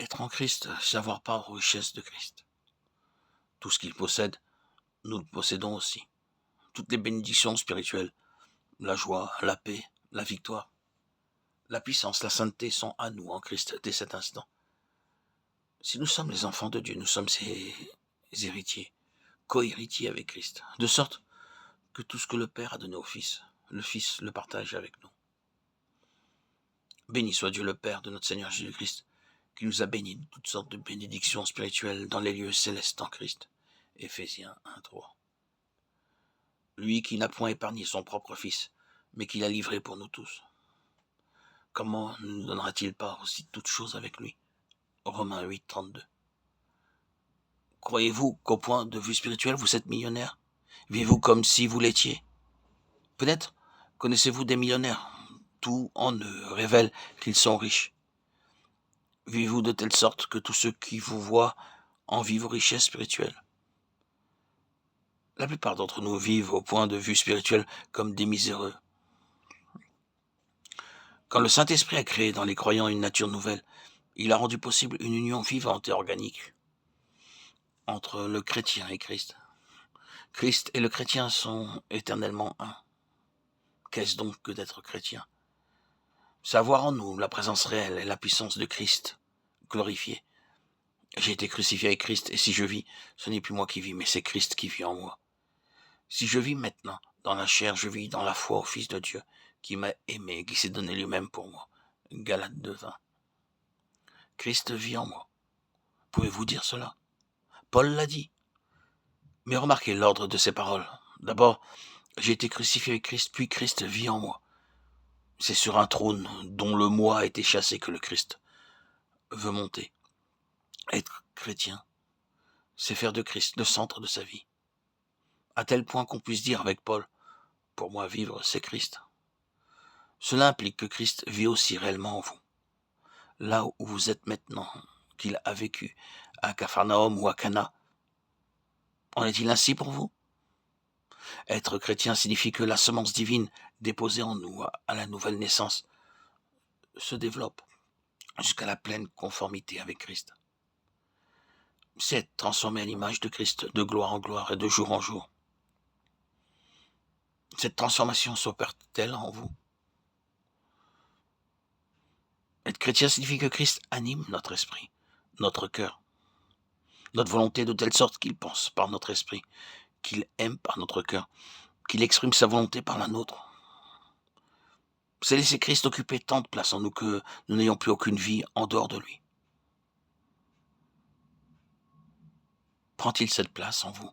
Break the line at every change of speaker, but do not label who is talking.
Être en Christ, c'est avoir part aux richesses de Christ. Tout ce qu'il possède, nous le possédons aussi. Toutes les bénédictions spirituelles, la joie, la paix, la victoire, la puissance, la sainteté sont à nous en Christ dès cet instant. Si nous sommes les enfants de Dieu, nous sommes ses héritiers, co-héritiers avec Christ, de sorte que tout ce que le Père a donné au Fils, le Fils le partage avec nous. Béni soit Dieu le Père de notre Seigneur Jésus-Christ, qui nous a bénis de toutes sortes de bénédictions spirituelles dans les lieux célestes en Christ. Éphésiens 1:3. Lui qui n'a point épargné son propre Fils, mais qui l'a livré pour nous tous. Comment ne nous donnera-t-il pas aussi toutes choses avec lui? Romains 8:32. Croyez-vous qu'au point de vue spirituel, vous êtes millionnaire? Vivez-vous comme si vous l'étiez? Peut-être connaissez-vous des millionnaires. Tout en eux révèle qu'ils sont riches. Vivez-vous de telle sorte que tous ceux qui vous voient envient vos richesses spirituelles? La plupart d'entre nous vivent au point de vue spirituel comme des miséreux. Quand le Saint-Esprit a créé dans les croyants une nature nouvelle, il a rendu possible une union vivante et organique entre le chrétien et Christ. Christ et le chrétien sont éternellement un. Qu'est-ce donc que d'être chrétien? C'est avoir en nous la présence réelle et la puissance de Christ glorifié. J'ai été crucifié avec Christ, et si je vis, ce n'est plus moi qui vis, mais c'est Christ qui vit en moi. Si je vis maintenant dans la chair, je vis dans la foi au Fils de Dieu, qui m'a aimé et qui s'est donné lui-même pour moi. Galates 2:20. Christ vit en moi. Pouvez-vous dire cela? Paul l'a dit. Mais remarquez l'ordre de ces paroles. D'abord, j'ai été crucifié avec Christ, puis Christ vit en moi. C'est sur un trône dont le moi a été chassé que le Christ veut monter. Être chrétien, c'est faire de Christ le centre de sa vie. À tel point qu'on puisse dire avec Paul, pour moi vivre, c'est Christ. Cela implique que Christ vit aussi réellement en vous. Là où vous êtes maintenant, qu'il a vécu, à Capharnaüm ou à Cana, en est-il ainsi pour vous? Être chrétien signifie que la semence divine déposée en nous à la nouvelle naissance se développe jusqu'à la pleine conformité avec Christ. C'est être transformé à l'image de Christ, de gloire en gloire et de jour en jour. Cette transformation s'opère-t-elle en vous? Être chrétien signifie que Christ anime notre esprit, notre cœur, notre volonté de telle sorte qu'il pense par notre esprit, qu'il aime par notre cœur, qu'il exprime sa volonté par la nôtre. C'est laisser Christ occuper tant de place en nous que nous n'ayons plus aucune vie en dehors de lui. Prend-il cette place en vous?